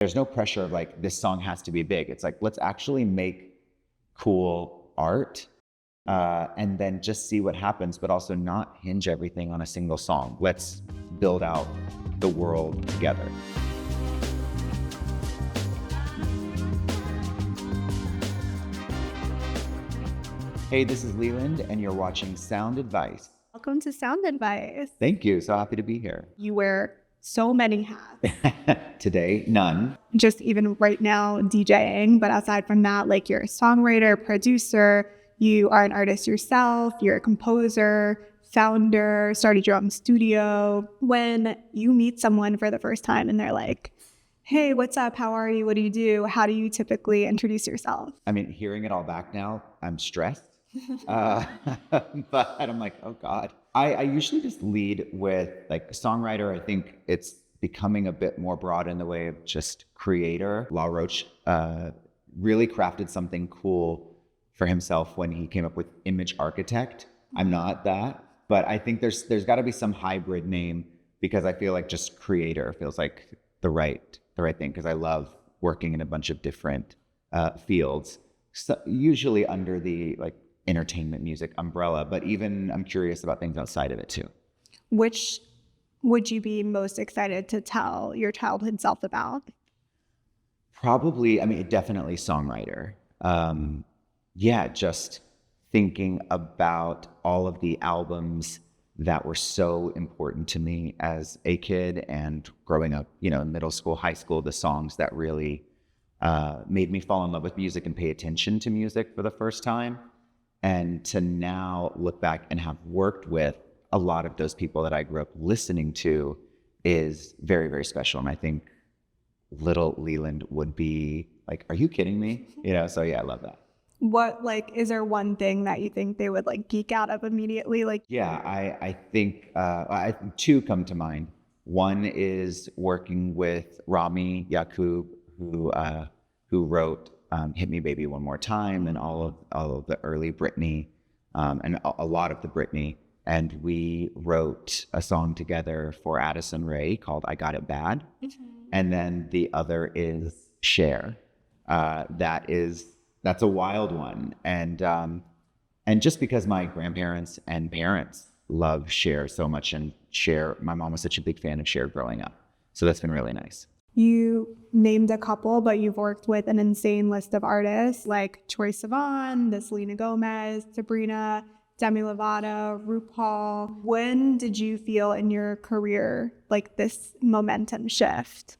There's no pressure of like, this song has to be big. It's like, let's actually make cool art and then just see what happens, but also not hinge everything on a single song. Let's build out the world together. Hey, this is Leland, and you're watching SoundAdvice. Welcome to SoundAdvice. Thank you. So happy to be here. You wear so many hats. Today, none. Just even right now, DJing. But aside from that, like you're a songwriter, producer, you are an artist yourself, you're a composer, founder, started your own studio. When you meet someone for the first time and they're like, hey, what's up? How are you? What do you do? How do you typically introduce yourself? I mean, hearing it all back now, I'm stressed. But I'm like, oh God. I usually just lead with like songwriter. I think it's becoming a bit more broad in the way of just creator. La Roche really crafted something cool for himself when he came up with image architect. I'm not that, but I think there's got to be some hybrid name, because I feel like just creator feels like the right thing, because I love working in a bunch of different fields, so usually under the like entertainment music umbrella, but even I'm curious about things outside of it too. Which would you be most excited to tell your childhood self about? Probably, I mean, definitely songwriter. Just thinking about all of the albums that were so important to me as a kid and growing up, in middle school, high school, the songs that really made me fall in love with music and pay attention to music for the first time. And to now look back and have worked with a lot of those people that I grew up listening to is very, very special. And I think little Leland would be like, are you kidding me? So yeah, I love that. What, is there one thing that you think they would geek out of immediately? Yeah, I think two come to mind. One is working with Rami, Yacoub, who wrote Hit Me Baby One More Time and all of the early Britney and a lot of the Britney. And we wrote a song together for Addison Rae called I Got It Bad. Mm-hmm. And then the other is Cher. That's a wild one. And just because my grandparents and parents love Cher so much, and Cher, my mom was such a big fan of Cher growing up. So that's been really nice. You named a couple, but you've worked with an insane list of artists like Troye Sivan, the Selena Gomez, Sabrina, Demi Lovato, RuPaul. When did you feel in your career this momentum shift?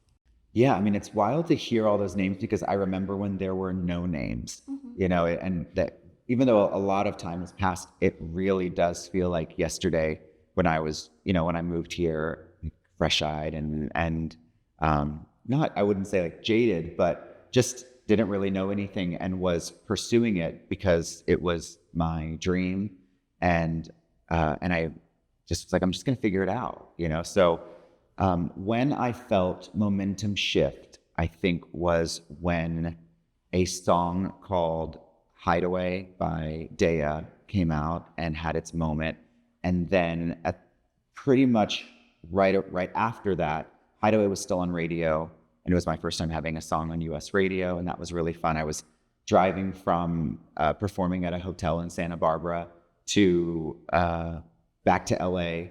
Yeah, I mean, it's wild to hear all those names, because I remember when there were no names, mm-hmm. And that even though a lot of time has passed, it really does feel like yesterday when I was, when I moved here fresh-eyed and not, I wouldn't say jaded, but just didn't really know anything and was pursuing it because it was my dream. And I just was like, I'm just going to figure it out, So when I felt momentum shift, I think was when a song called Hideaway by ADÉLA came out and had its moment. And then at pretty much right after that, Hideaway was still on radio, and it was my first time having a song on US radio, and that was really fun. I was driving from performing at a hotel in Santa Barbara to back to LA,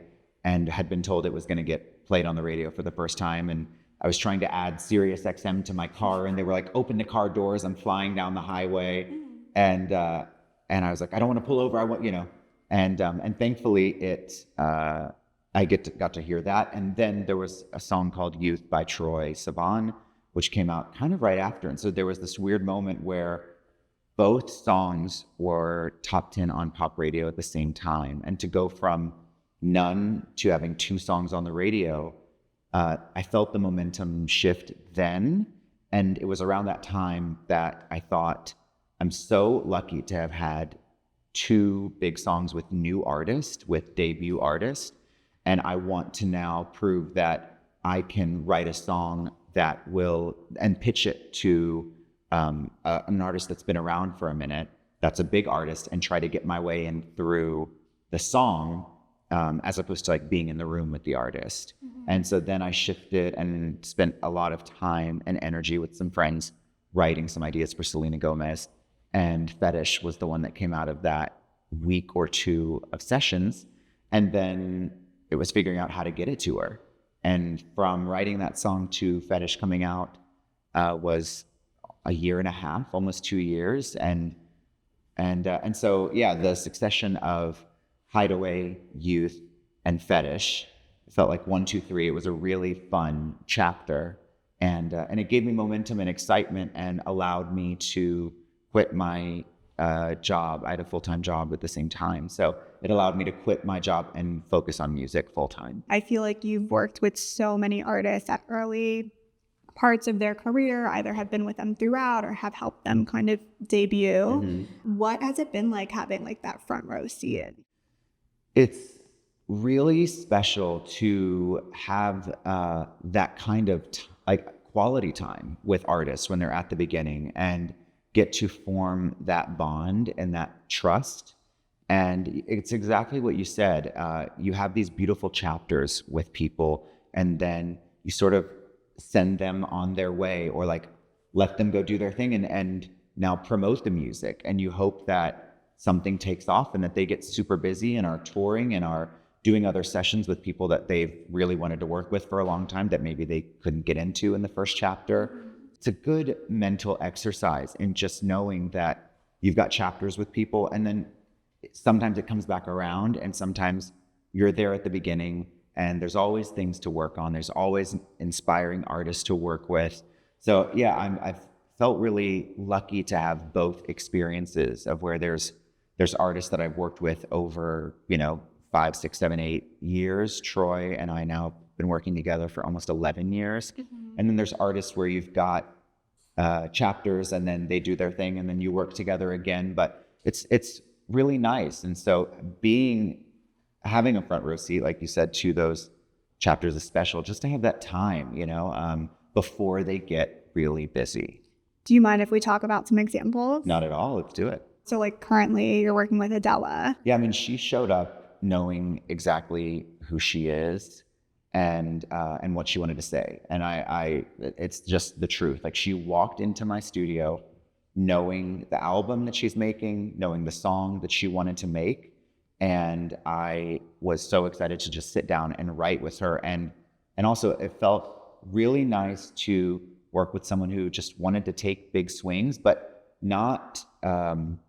and had been told it was going to get played on the radio for the first time. And I was trying to add Sirius XM to my car, and they were like, open the car doors. I'm flying down the highway. And I was like, I don't want to pull over. I want, and thankfully I got to hear that. And then there was a song called Youth by Troye Sivan, which came out kind of right after. And so there was this weird moment where both songs were top 10 on pop radio at the same time. And to go from none to having two songs on the radio, I felt the momentum shift then. And it was around that time that I thought, I'm so lucky to have had two big songs with new artists, with debut artists. And I want to now prove that I can write a song that will, and pitch it to an artist that's been around for a minute, that's a big artist, and try to get my way in through the song as opposed to like being in the room with the artist. And so then I shifted and spent a lot of time and energy with some friends writing some ideas for Selena Gomez. And Fetish was the one that came out of that week or two of sessions. And then it was figuring out how to get it to her. And from writing that song to Fetish coming out was a year and a half, almost 2 years. And so, yeah, the succession of Hideaway, Youth, and Fetish, it felt like 1, 2, 3. It was a really fun chapter. And it gave me momentum and excitement and allowed me to quit my job. I had a full-time job at the same time. So it allowed me to quit my job and focus on music full-time. I feel like you've worked with so many artists at early parts of their career, either have been with them throughout or have helped them kind of debut. What has it been like having like that front row seat? It's really special to have that kind of like quality time with artists when they're at the beginning and get to form that bond and that trust. And it's exactly what you said. You have these beautiful chapters with people, and then you sort of send them on their way, or like let them go do their thing and now promote the music. And you hope that something takes off and that they get super busy and are touring and are doing other sessions with people that they've really wanted to work with for a long time that maybe they couldn't get into in the first chapter. It's a good mental exercise in just knowing that you've got chapters with people, and then sometimes it comes back around, and sometimes you're there at the beginning and there's always things to work on. There's always inspiring artists to work with. So yeah, I've felt really lucky to have both experiences of where there's artists that I've worked with over, 5, 6, 7, 8 years. Troye and I now been working together for almost 11 years. And then there's artists where you've got chapters and then they do their thing and then you work together again. But it's really nice. And so having a front row seat, like you said, to those chapters is special, just to have that time, before they get really busy. Do you mind if we talk about some examples? Not at all. Let's do it. So like currently you're working with ADÉLA. Yeah, I mean, she showed up knowing exactly who she is and what she wanted to say. And it's just the truth. Like, she walked into my studio knowing the album that she's making, knowing the song that she wanted to make. And I was so excited to just sit down and write with her. And also it felt really nice to work with someone who just wanted to take big swings, but not on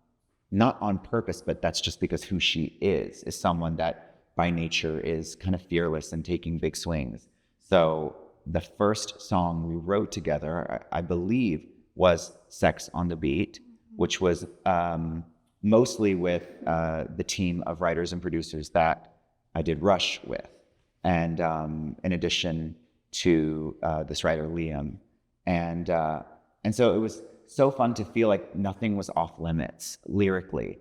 purpose, but that's just because who she is someone that by nature is kind of fearless and taking big swings. So the first song we wrote together, I believe, was Sex on the Beat, which was mostly with the team of writers and producers that I did Rush with. And in addition to this writer, Liam. And so it was so fun to feel like nothing was off limits lyrically.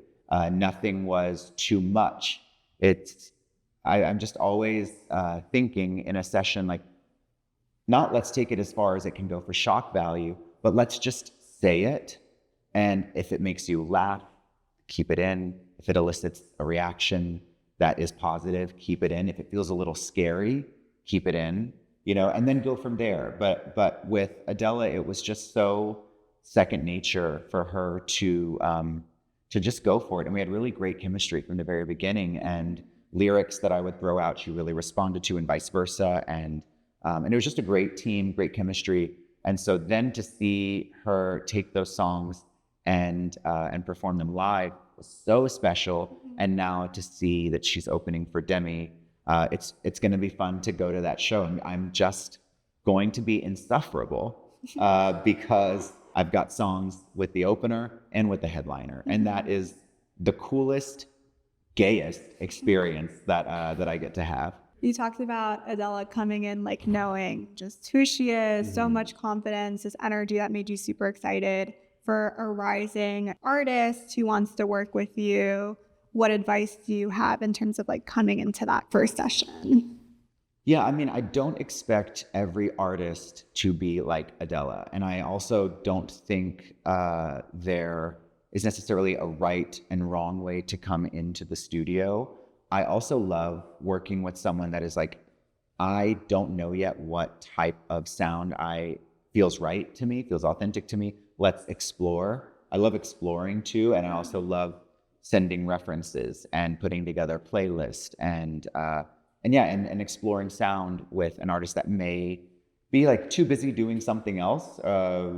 Nothing was too much. I'm just always thinking in a session, like, not let's take it as far as it can go for shock value, but let's just say it. And if it makes you laugh, keep it in. If it elicits a reaction that is positive, keep it in. If it feels a little scary, keep it in, and then go from there. But with ADÉLA, it was just so second nature for her to just go for it. And we had really great chemistry from the very beginning, and lyrics that I would throw out, she really responded to, and vice versa. And it was just a great team, great chemistry. And so then to see her take those songs and perform them live was so special. And now to see that she's opening for Demi, it's going to be fun to go to that show. And I'm just going to be insufferable because I've got songs with the opener and with the headliner, and that is the coolest, gayest experience that I get to have. You talked about ADÉLA coming in, like, knowing just who she is, so much confidence, this energy that made you super excited. For a rising artist who wants to work with you, what advice do you have in terms of like coming into that first session? Yeah, I mean, I don't expect every artist to be like ADÉLA. And I also don't think there is necessarily a right and wrong way to come into the studio. I also love working with someone that is like, I don't know yet what type of sound feels right to me, feels authentic to me. Let's explore. I love exploring too. And I also love sending references and putting together playlists and exploring sound with an artist that may be like too busy doing something else,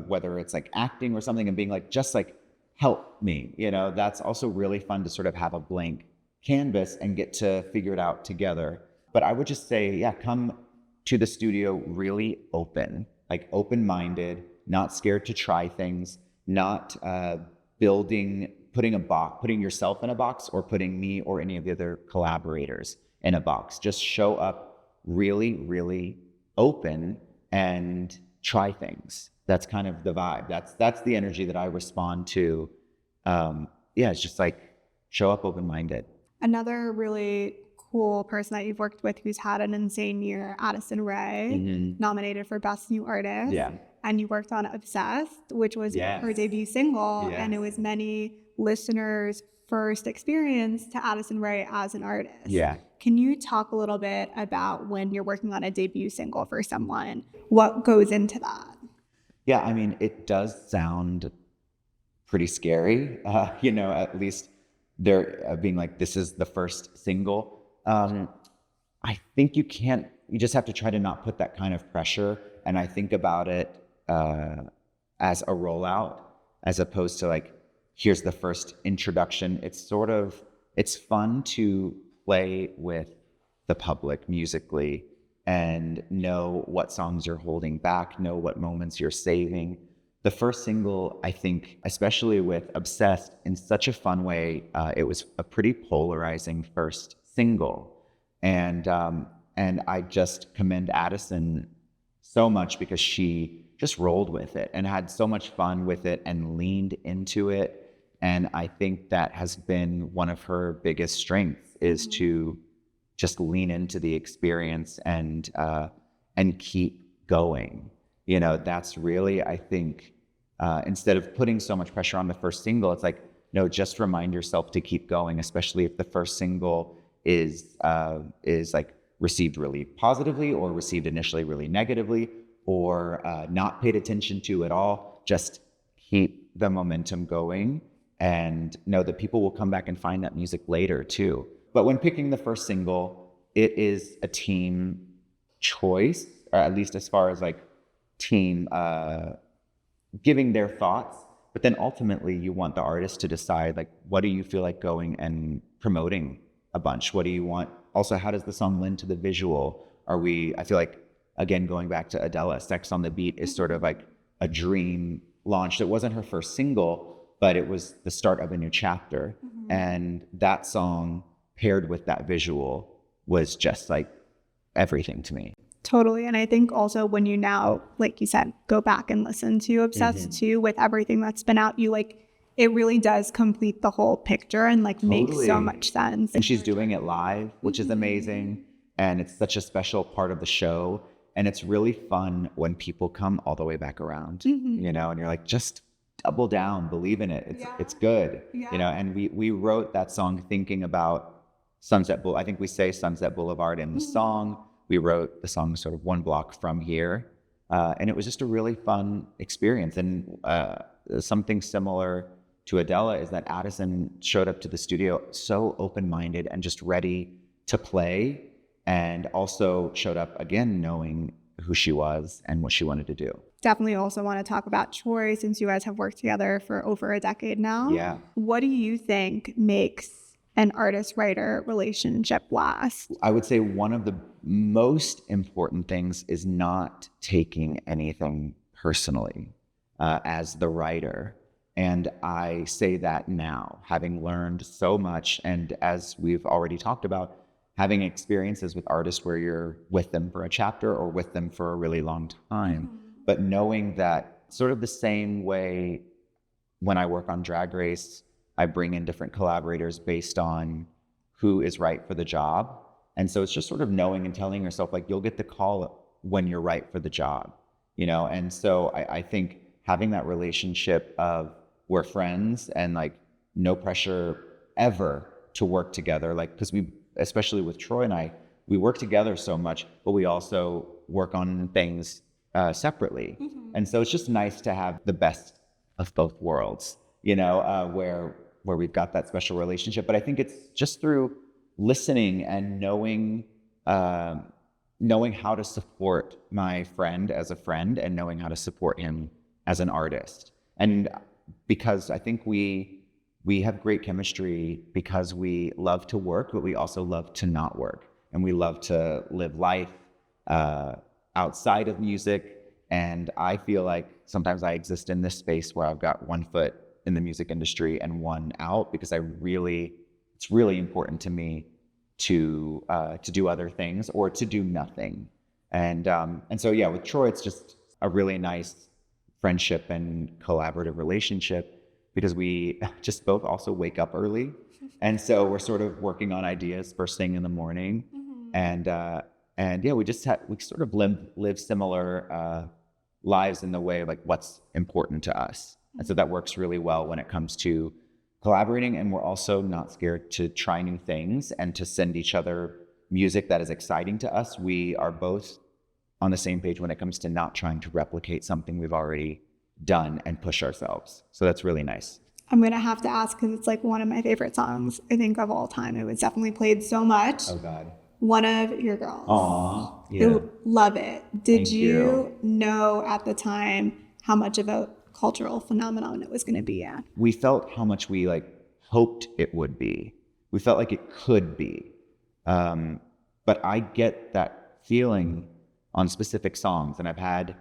whether it's like acting or something, and being like, just like, help me, that's also really fun to sort of have a blank canvas and get to figure it out together. But I would just say, yeah, come to the studio really open, like open-minded, not scared to try things, not putting yourself in a box or putting me or any of the other collaborators in a box. Just show up really, really open and try things. That's kind of the vibe. That's the energy that I respond to. It's just like show up open-minded. Another really cool person that you've worked with who's had an insane year, Addison Rae, nominated for Best New Artist. Yeah. And you worked on Obsessed, which was her debut single. Yes. And it was many listeners' first experience to Addison Rae as an artist. Yeah. Can you talk a little bit about when you're working on a debut single for someone, what goes into that? Yeah, I mean, it does sound pretty scary, at least they're being like, this is the first single. I think you just have to try to not put that kind of pressure. And I think about it as a rollout, as opposed to like, here's the first introduction. It's fun to play with the public musically and know what songs you're holding back, know what moments you're saving. The first single, I think, especially with Obsessed, in such a fun way, it was a pretty polarizing first single. And I just commend Addison so much because she just rolled with it and had so much fun with it and leaned into it. And I think that has been one of her biggest strengths, is to just lean into the experience and keep going. That's really, I think, instead of putting so much pressure on the first single, it's like, no, just remind yourself to keep going, especially if the first single is like received really positively or received initially really negatively or not paid attention to at all. Just keep the momentum going and know that people will come back and find that music later too. But when picking the first single, it is a team choice, or at least as far as like team giving their thoughts. But then ultimately you want the artist to decide, like, what do you feel like going and promoting a bunch? What do you want? Also, how does the song lend to the visual? I feel like, again, going back to ADÉLA, Sex on the Beat is sort of like a dream launch. It wasn't her first single, but it was the start of a new chapter. And that song paired with that visual was just like everything to me. Totally. And I think also when you now, like you said, go back and listen to Obsessed too, with everything that's been out, it really does complete the whole picture and like makes so much sense. And she's doing it live, which is amazing. And it's such a special part of the show. And it's really fun when people come all the way back around, and you're like, just double down, believe in it. It's good, and we wrote that song thinking about I think we say Sunset Boulevard in the song. We wrote the song sort of one block from here. And it was just a really fun experience. And something similar to ADÉLA is that Addison showed up to the studio so open-minded and just ready to play, and also showed up again knowing who she was and what she wanted to do. Definitely also want to talk about Troye, since you guys have worked together for over a decade now. Yeah. What do you think makes an artist-writer relationship last? I would say one of the most important things is not taking anything personally as the writer. And I say that now, having learned so much, and as we've already talked about, having experiences with artists where you're with them for a chapter or with them for a really long time, but knowing that sort of the same way when I work on Drag Race, I bring in different collaborators based on who is right for the job. And so it's just sort of knowing and telling yourself, like, you'll get the call when you're right for the job, And so I think having that relationship of we're friends and like no pressure ever to work together, like, because especially with Troy and I, we work together so much, but we also work on things separately. And so it's just nice to have the best of both worlds, you know, where we've got that special relationship. But I think it's just through listening and knowing how to support my friend as a friend and knowing how to support him as an artist. And because I think we have great chemistry because we love to work, but we also love to not work. And we love to live life outside of music. And I feel like sometimes I exist in this space where I've got one foot in the music industry and one out, because it's really important to me to do other things or to do nothing. And so, yeah, with Troy, it's just a really nice friendship and collaborative relationship, because we just both also wake up early. And so we're sort of working on ideas first thing in the morning. And yeah, we sort of live similar lives in the way of like what's important to us. And so that works really well when it comes to collaborating. And we're also not scared to try new things and to send each other music that is exciting to us. We are both on the same page when it comes to not trying to replicate something we've already done and push ourselves. So that's really nice. I'm going to have to ask, because it's like one of my favorite songs, I think, of all time. It was definitely played so much. Oh, God. One of Your Girls. Aw, yeah. I love it. Did Thank you know at the time how much of a cultural phenomenon it was going to be at? We felt how much we like hoped it would be. We felt like it could be. But I get that feeling on specific songs, and I've had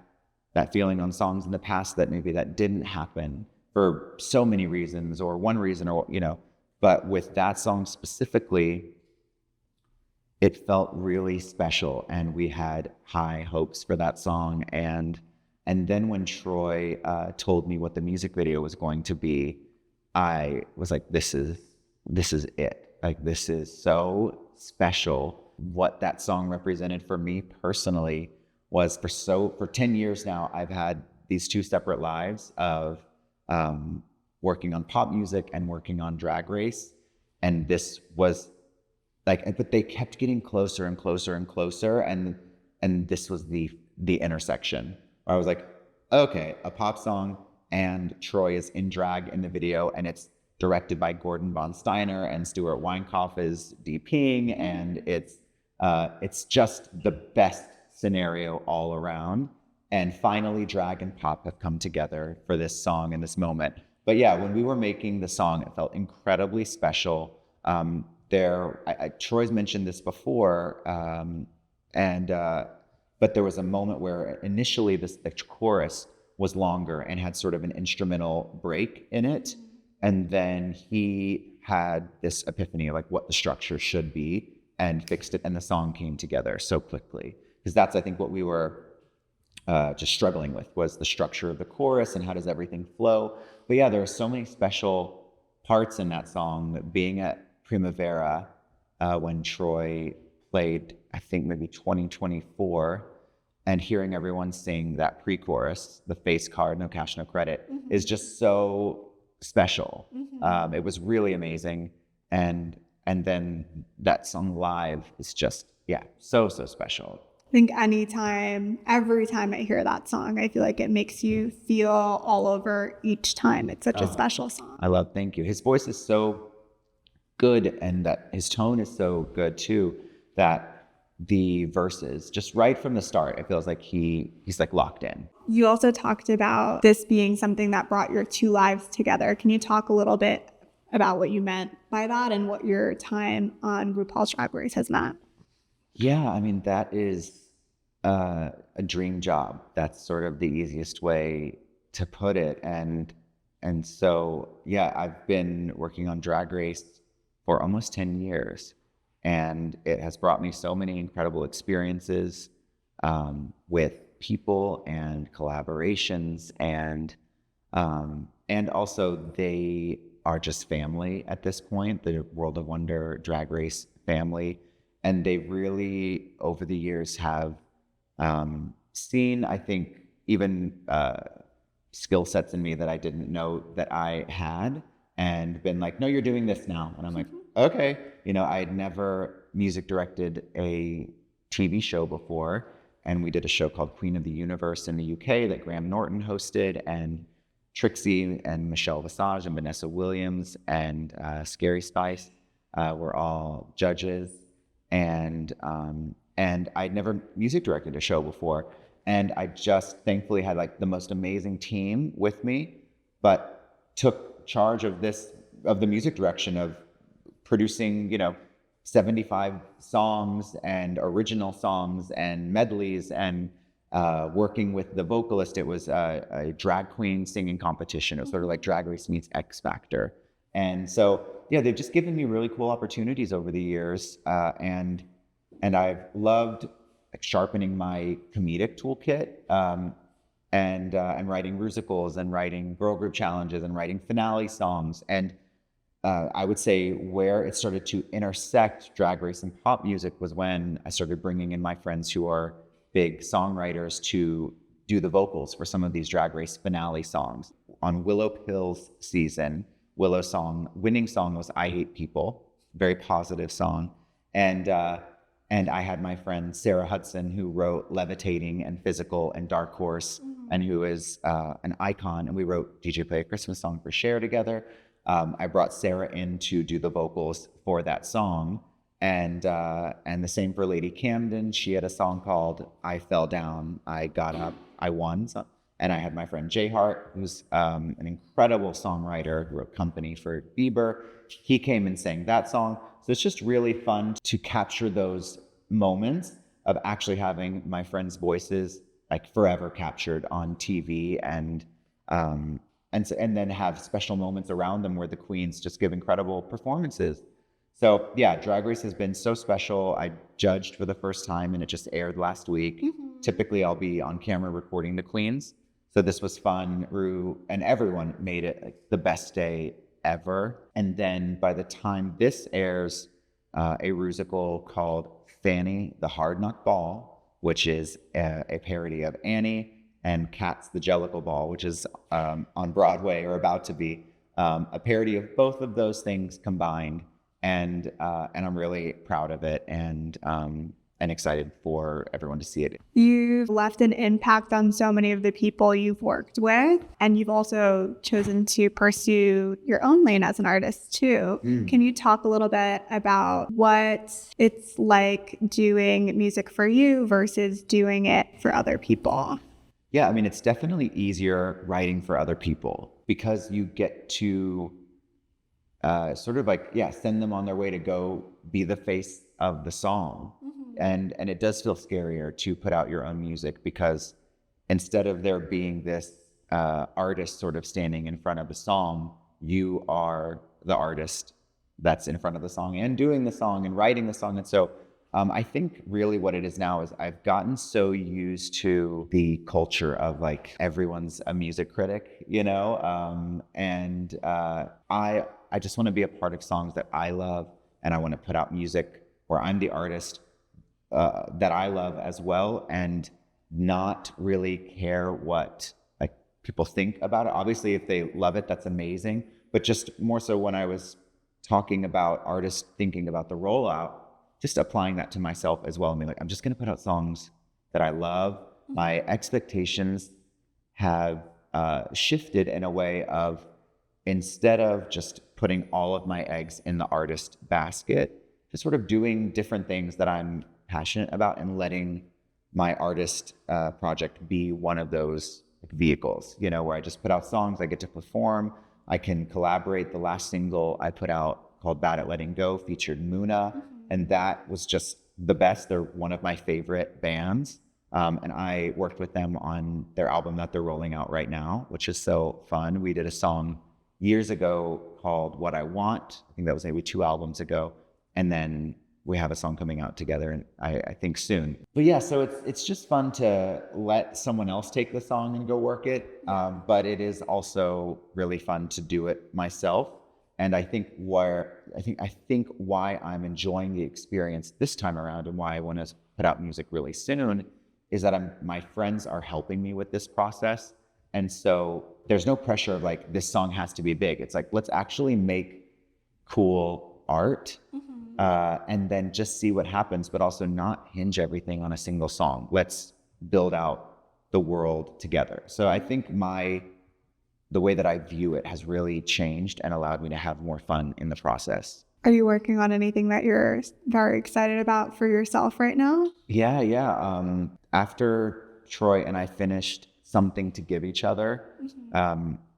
that feeling on songs in the past that maybe that didn't happen for so many reasons, or one reason, or, you know, but with that song specifically, it felt really special, and we had high hopes for that song. And then when Troy told me what the music video was going to be, I was like, this is it. Like, this is so special. What that song represented for me personally was for 10 years now, I've had these two separate lives of working on pop music and working on Drag Race. And this was like, but they kept getting closer and closer and closer. And this was the intersection. I was like, okay, a pop song, and Troy is in drag in the video, and it's directed by Gordon Von Steiner, and Stuart Weinkauf is DPing, and it's just the best scenario all around. And finally, drag and pop have come together for this song in this moment. But yeah, when we were making the song, it felt incredibly special. Troy's mentioned this before, but there was a moment where initially the chorus was longer and had sort of an instrumental break in it. And then he had this epiphany of like what the structure should be and fixed it. And the song came together so quickly, because that's, I think, what we were just struggling with, was the structure of the chorus and how does everything flow. But yeah, there are so many special parts in that song. Being at Primavera when Troy played, I think maybe 2024, and hearing everyone sing that pre-chorus, the face card, no cash, no credit, is just so special. It was really amazing. And then that song live is just, yeah, so special. I think every time I hear that song, I feel like it makes you feel all over each time. It's such a special song. Thank you. His voice is so good, and that his tone is so good too, that the verses, just right from the start, it feels like he's like locked in. You also talked about this being something that brought your two lives together. Can you talk a little bit about what you meant by that and what your time on RuPaul's Drag Race has meant? Yeah, I mean, that is a dream job. That's sort of the easiest way to put it. And so, yeah, I've been working on Drag Race for almost 10 years. And it has brought me so many incredible experiences with people and collaborations, and also they are just family at this point, the World of Wonder Drag Race family. And they really, over the years, have seen, I think, even skill sets in me that I didn't know that I had, and been like, no, you're doing this now. And I'm like, okay. You know, I'd never music directed a TV show before, and we did a show called Queen of the Universe in the UK that Graham Norton hosted, and Trixie and Michelle Visage and Vanessa Williams and Scary Spice were all judges, and I'd never music directed a show before, and I just thankfully had like the most amazing team with me, but took charge of the music direction of producing, 75 songs and original songs and medleys, and working with the vocalist. It was a drag queen singing competition. It was sort of like Drag Race meets X Factor. And so, yeah, they've just given me really cool opportunities over the years. And I've loved like sharpening my comedic toolkit, and writing musicals and writing girl group challenges and writing finale songs. And I would say where it started to intersect Drag Race and pop music was when I started bringing in my friends who are big songwriters to do the vocals for some of these Drag Race finale songs. On Willow Pill's season, Willow's winning song was I Hate People, very positive song. And I had my friend Sarah Hudson, who wrote Levitating and Physical and Dark Horse, and who is an icon. And we wrote DJ Play a Christmas Song for Cher together. I brought Sarah in to do the vocals for that song. And the same for Lady Camden. She had a song called I Fell Down, I Got Up, I Won. And I had my friend Jay Hart, who's an incredible songwriter who wrote Company for Bieber. He came and sang that song. So it's just really fun to capture those moments of actually having my friends' voices like forever captured on TV, and then have special moments around them where the queens just give incredible performances. So yeah, Drag Race has been so special. I judged for the first time and it just aired last week. Typically I'll be on camera recording the queens. So this was fun. Rue and everyone made it like the best day ever. And then by the time this airs, a musical called Fanny the Hard Knock Ball, which is a parody of Annie, and Cats the Jellicle Ball, which is on Broadway or about to be, a parody of both of those things combined. And I'm really proud of it, and excited for everyone to see it. You've left an impact on so many of the people you've worked with, and you've also chosen to pursue your own lane as an artist too. Can you talk a little bit about what it's like doing music for you versus doing it for other people? Yeah, I mean, it's definitely easier writing for other people because you get to sort of like, send them on their way to go be the face of the song. And it does feel scarier to put out your own music, because instead of there being this artist sort of standing in front of the song, you are the artist that's in front of the song and doing the song and writing the song. And so I think really what it is now is I've gotten so used to the culture of like everyone's a music critic, and I just want to be a part of songs that I love, and I want to put out music where I'm the artist that I love as well, and not really care what like people think about it. Obviously, if they love it, that's amazing. But just more so when I was talking about artists thinking about the rollout, just applying that to myself as well. I mean, like, I'm just going to put out songs that I love. My expectations have shifted in a way of, instead of just putting all of my eggs in the artist basket, just sort of doing different things that I'm passionate about and letting my artist project be one of those vehicles, where I just put out songs, I get to perform, I can collaborate. The last single I put out called Bad at Letting Go featured Muna, and that was just the best. They're one of my favorite bands. And I worked with them on their album that they're rolling out right now, which is so fun. We did a song years ago called What I Want. I think that was maybe 2 albums ago. And then we have a song coming out together, and I think soon. But yeah, so it's just fun to let someone else take the song and go work it. But it is also really fun to do it myself. And I think why I'm enjoying the experience this time around, and why I want to put out music really soon, is that my friends are helping me with this process. And so there's no pressure of like, this song has to be big. It's like, let's actually make cool art and then just see what happens, but also not hinge everything on a single song. Let's build out the world together. So I think the way that I view it has really changed and allowed me to have more fun in the process. Are you working on anything that you're very excited about for yourself right now? Yeah. After Troye and I finished Something to Give Each Other,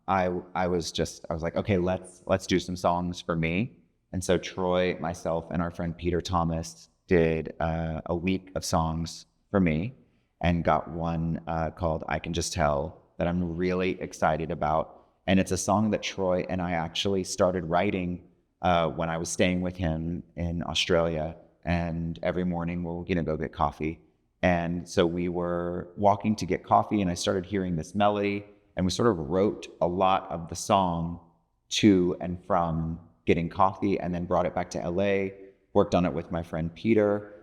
I was like, okay, let's do some songs for me. And so Troye, myself, and our friend Peter Thomas did a week of songs for me, and got one called I Can Just Tell that I'm really excited about. And it's a song that Troye and I actually started writing when I was staying with him in Australia. And every morning we'll go get coffee. And so we were walking to get coffee, and I started hearing this melody, and we sort of wrote a lot of the song to and from getting coffee, and then brought it back to LA, worked on it with my friend Peter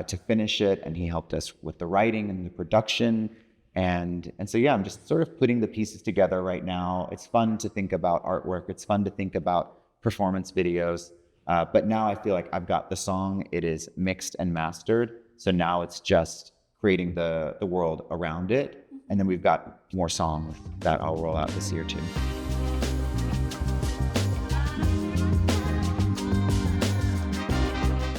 to finish it, and he helped us with the writing and the production. And so, yeah, I'm just sort of putting the pieces together right now. It's fun to think about artwork. It's fun to think about performance videos. But now I feel like I've got the song. It is mixed and mastered. So now it's just creating the world around it. And then we've got more songs that I'll roll out this year too.